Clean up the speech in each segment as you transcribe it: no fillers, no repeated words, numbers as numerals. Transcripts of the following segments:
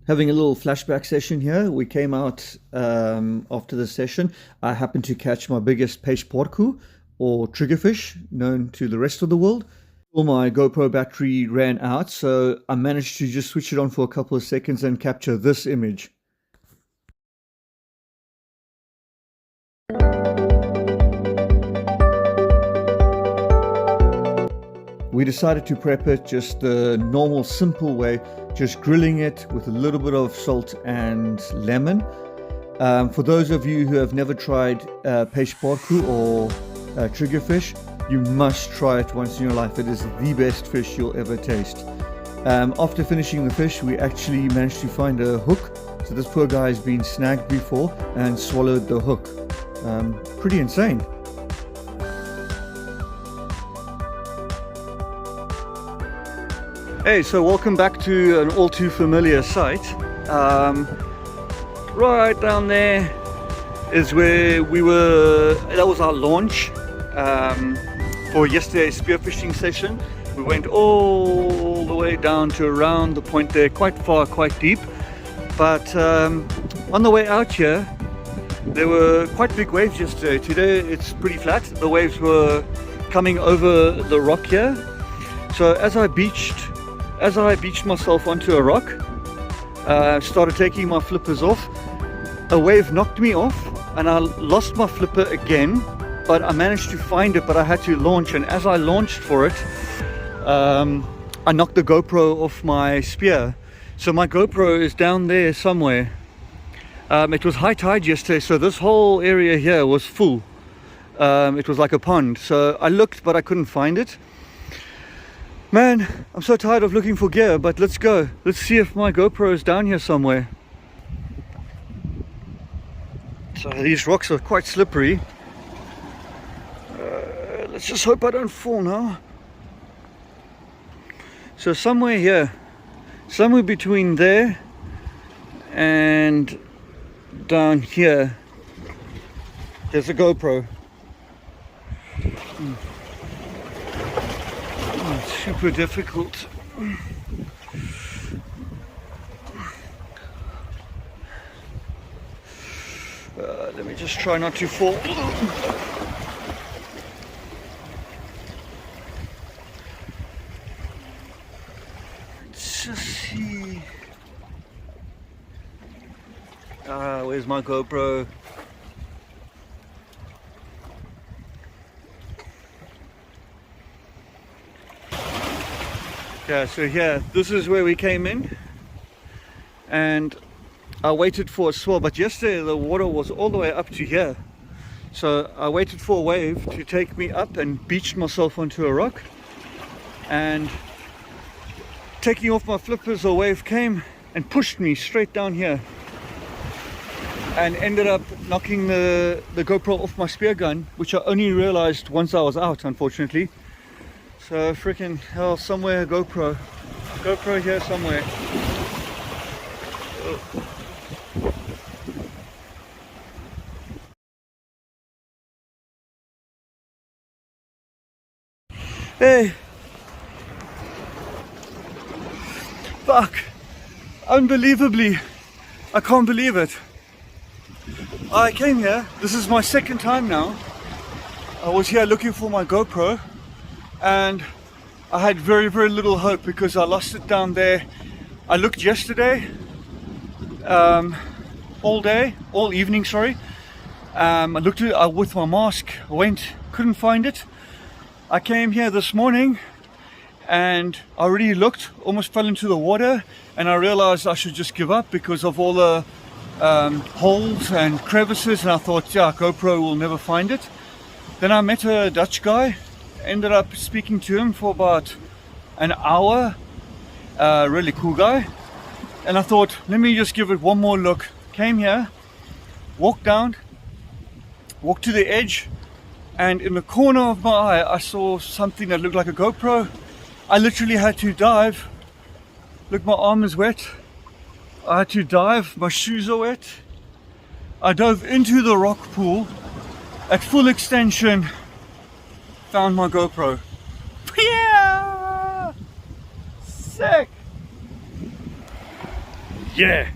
Having a little flashback session here. We came out after the session. I happened to catch my biggest peixe porco, or triggerfish, known to the rest of the world. All my GoPro battery ran out, so I managed to just switch it on for a couple of seconds and capture this image. We decided to prep it just the normal, simple way, just grilling it with a little bit of salt and lemon. For those of you who have never tried peixe porco or triggerfish, you must try it once in your life. It is the best fish you'll ever taste. After finishing the fish, we actually managed to find a hook. So this poor guy has been snagged before and swallowed the hook. Pretty insane. Hey, so welcome back to an all too familiar site. Right down there is where we were. That was our launch for yesterday's spearfishing session. We went all the way down to around the point there, quite far, quite deep. But on the way out here, there were quite big waves yesterday. Today it's pretty flat. The waves were coming over the rock here. So as I beached myself onto a rock, started taking my flippers off, a wave knocked me off and I lost my flipper again, but I managed to find it, but I had to launch, and as I launched for it, I knocked the GoPro off my spear. So my GoPro is down there somewhere. It was high tide yesterday, so this whole area here was full. It was like a pond, so I looked but I couldn't find it. Man, I'm so tired of looking for gear, but let's go. Let's see if my GoPro is down here somewhere. So these rocks are quite slippery. Let's just hope I don't fall now. So somewhere here, somewhere between there and down here, there's a GoPro. Super difficult. Let me just try not to fall. Let's just see. Where's my GoPro? Yeah, so here, this is where we came in, and I waited for a swell, but yesterday the water was all the way up to here. So I waited for a wave to take me up and beached myself onto a rock, and taking off my flippers, a wave came and pushed me straight down here and ended up knocking the GoPro off my spear gun, which I only realized once I was out, unfortunately. So freaking hell, somewhere GoPro here somewhere. Hey, fuck, unbelievably, I can't believe it. I came here, this is my second time now. I was here looking for my GoPro and I had very little hope because I lost it down there. I looked yesterday, all evening, sorry. I looked at it with my mask, couldn't find it. I came here this morning and I already looked, almost fell into the water, and I realized I should just give up because of all the holes and crevices, and I thought, yeah, GoPro will never find it. Then I met a Dutch guy, ended up speaking to him for about an hour, really cool guy, and I thought, let me just give it one more look. Came here, walked to the edge, and in the corner of my eye I saw something that looked like a GoPro. I literally had to dive. Look, my arm is wet. I had to dive, my shoes are wet. I dove into the rock pool at full extension, found my GoPro. Yeah! Sick! Yeah!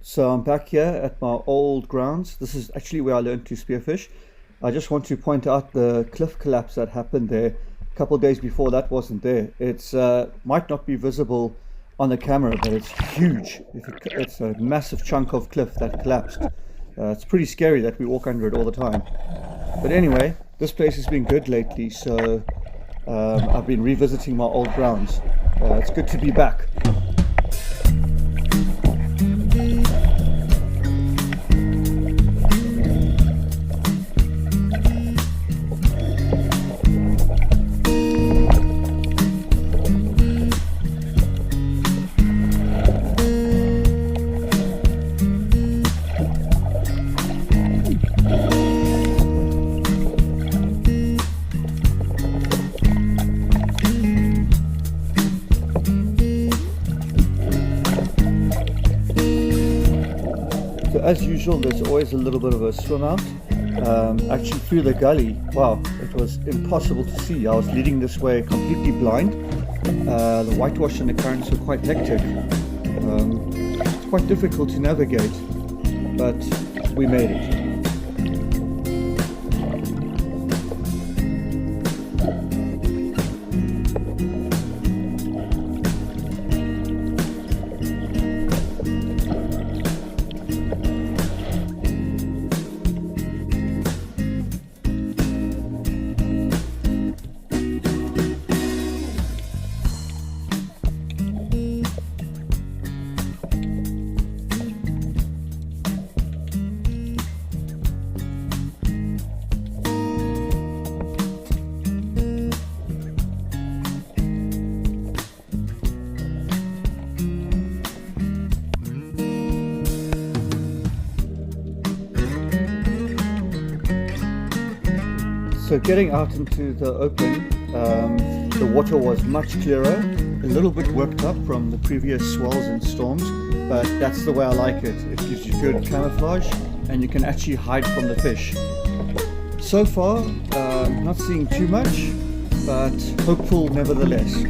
So I'm back here at my old grounds. This is actually where I learned to spearfish. I just want to point out the cliff collapse that happened there a couple of days before. That wasn't there. It's might not be visible on the camera, but it's huge. It's a massive chunk of cliff that collapsed. It's pretty scary that we walk under it all the time. But anyway, this place has been good lately, so I've been revisiting my old grounds. It's good to be back. As usual, there's always a little bit of a swim out. Actually through the gully, wow, it was impossible to see. I was leading this way completely blind. The whitewash and the currents were quite hectic. It's quite difficult to navigate, but we made it. So getting out into the open, the water was much clearer, a little bit worked up from the previous swells and storms, but that's the way I like it. It gives you good camouflage and you can actually hide from the fish. So far, not seeing too much, but hopeful nevertheless.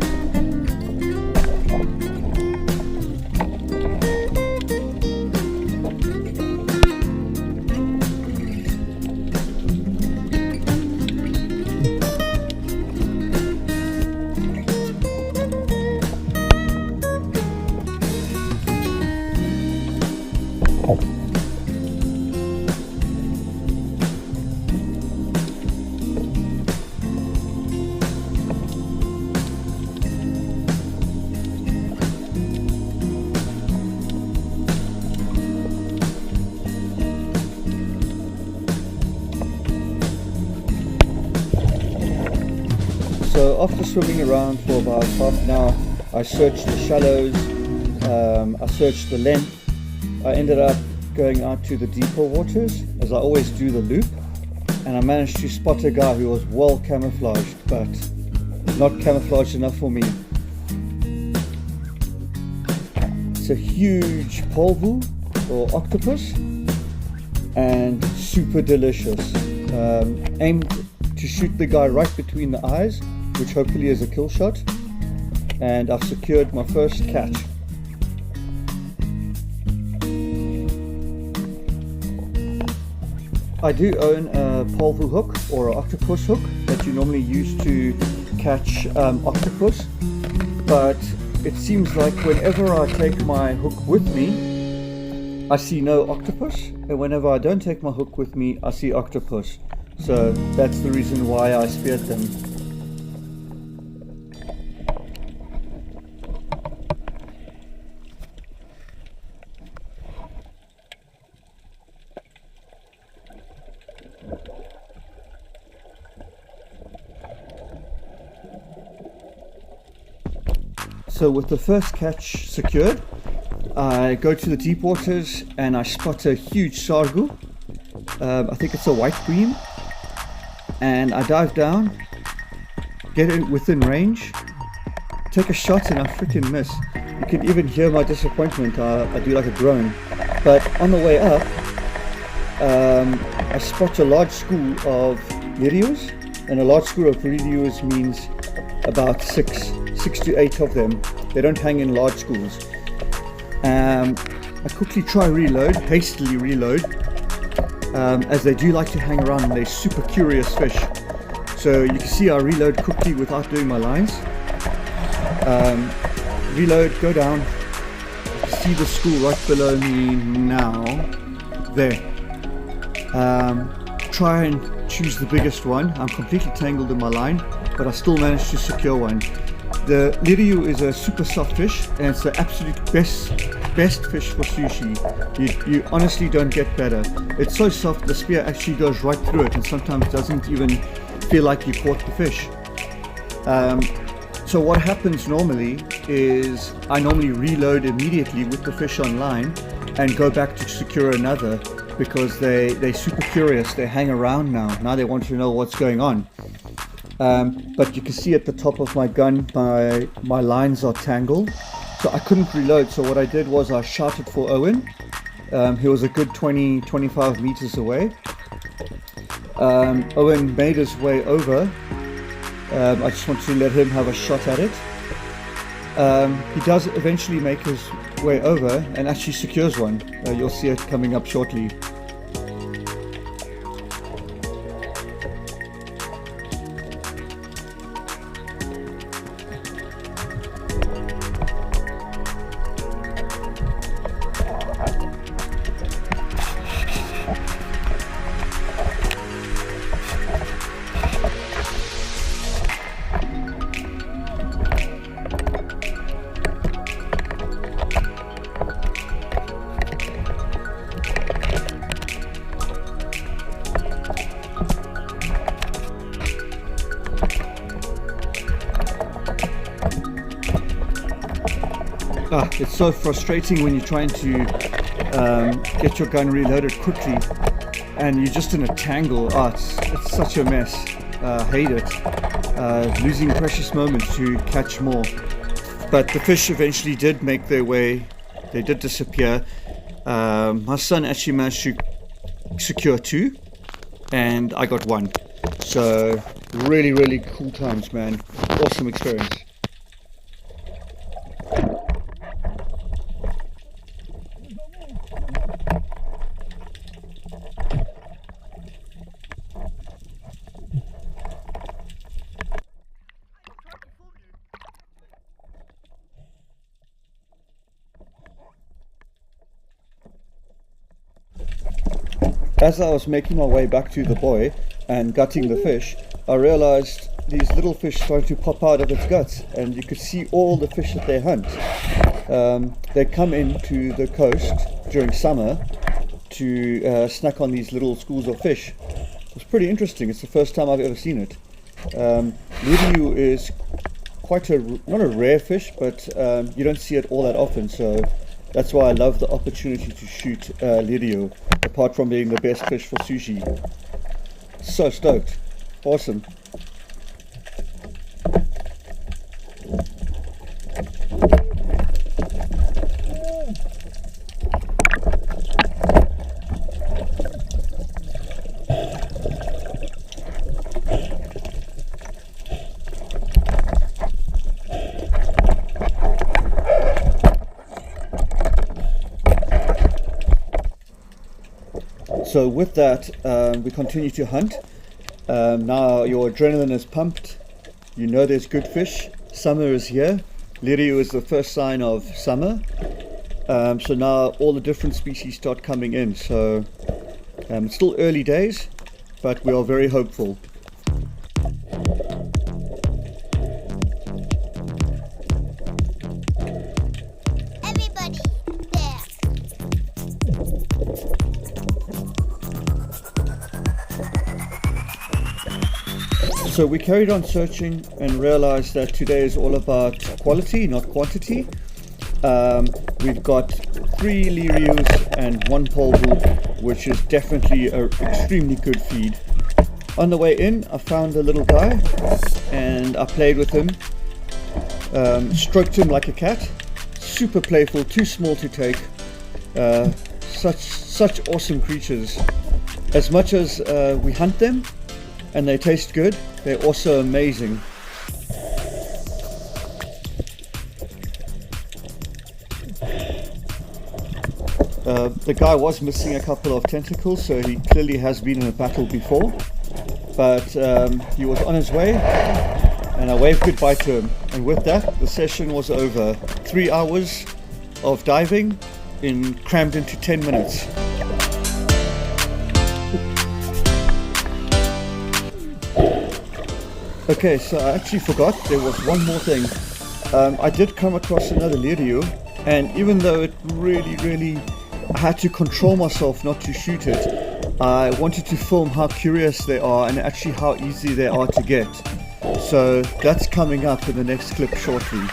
So after swimming around for about half an hour, I searched the shallows, I searched the length. I ended up going out to the deeper waters, as I always do the loop, and I managed to spot a guy who was well camouflaged, but not camouflaged enough for me. It's a huge polvo or octopus, and super delicious. Aimed to shoot the guy right between the eyes, which hopefully is a kill shot, and I've secured my first catch. I do own a polvo hook or an octopus hook that you normally use to catch octopus, but it seems like whenever I take my hook with me, I see no octopus, and whenever I don't take my hook with me, I see octopus. So that's the reason why I speared them. So with the first catch secured, I go to the deep waters and I spot a huge sargu. I think it's a white bream, and I dive down, get it within range, take a shot, and I freaking miss. You can even hear my disappointment. I do like a groan. But on the way up, I spot a large school of lirios, and a large school of lirios means about six to eight of them. They don't hang in large schools. I quickly try reload, hastily reload, as they do like to hang around and they're super curious fish. So you can see I reload quickly without doing my lines. Reload, go down, see the school right below me now. There. Try and choose the biggest one. I'm completely tangled in my line, but I still managed to secure one. The lirio is a super soft fish, and it's the absolute best fish for sushi. You honestly don't get better. It's so soft, the spear actually goes right through it and sometimes doesn't even feel like you caught the fish. So what happens normally is I normally reload immediately with the fish on line and go back to secure another, because they're super curious. They hang around now they want to know what's going on. But you can see at the top of my gun, my lines are tangled, so I couldn't reload. So what I did was I shouted for Owen. He was a good 20-25 meters away. Owen made his way over. I just want to let him have a shot at it. He does eventually make his way over and actually secures one. You'll see it coming up shortly. It's so frustrating when you're trying to get your gun reloaded quickly and you're just in a tangle. It's such a mess. I hate it. Losing precious moments to catch more. But the fish eventually did make their way. They did disappear. My son actually managed to secure two, and I got one. So really, really cool times, man. Awesome experience. As I was making my way back to the buoy and gutting the fish, I realized these little fish started to pop out of its guts, and you could see all the fish that they hunt. They come into the coast during summer to snack on these little schools of fish. It's pretty interesting. It's the first time I've ever seen it. Lirio is quite not a rare fish, but you don't see it all that often, so that's why I love the opportunity to shoot Lirio, apart from being the best fish for sushi. So stoked. Awesome. So with that, we continue to hunt. Now your adrenaline is pumped. You know there's good fish. Summer is here. Lirio is the first sign of summer. So now all the different species start coming in. So it's still early days, but we are very hopeful. So we carried on searching and realized that today is all about quality, not quantity. We've got 3 lirios and 1 polvo, which is definitely an extremely good feed. On the way in, I found a little guy and I played with him, stroked him like a cat. Super playful, too small to take. Such awesome creatures. As much as we hunt them and they taste good, they're also amazing. The guy was missing a couple of tentacles, so he clearly has been in a battle before, but he was on his way and I waved goodbye to him, and with that the session was over. 3 hours of diving crammed into 10 minutes. Okay, so I actually forgot there was one more thing. I did come across another lirio, and even though it really I had to control myself not to shoot it, I wanted to film how curious they are and actually how easy they are to get. So that's coming up in the next clip shortly.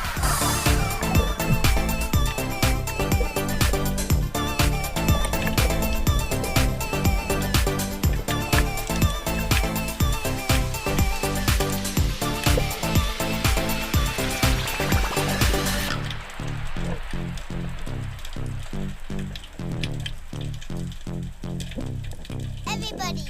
Everybody!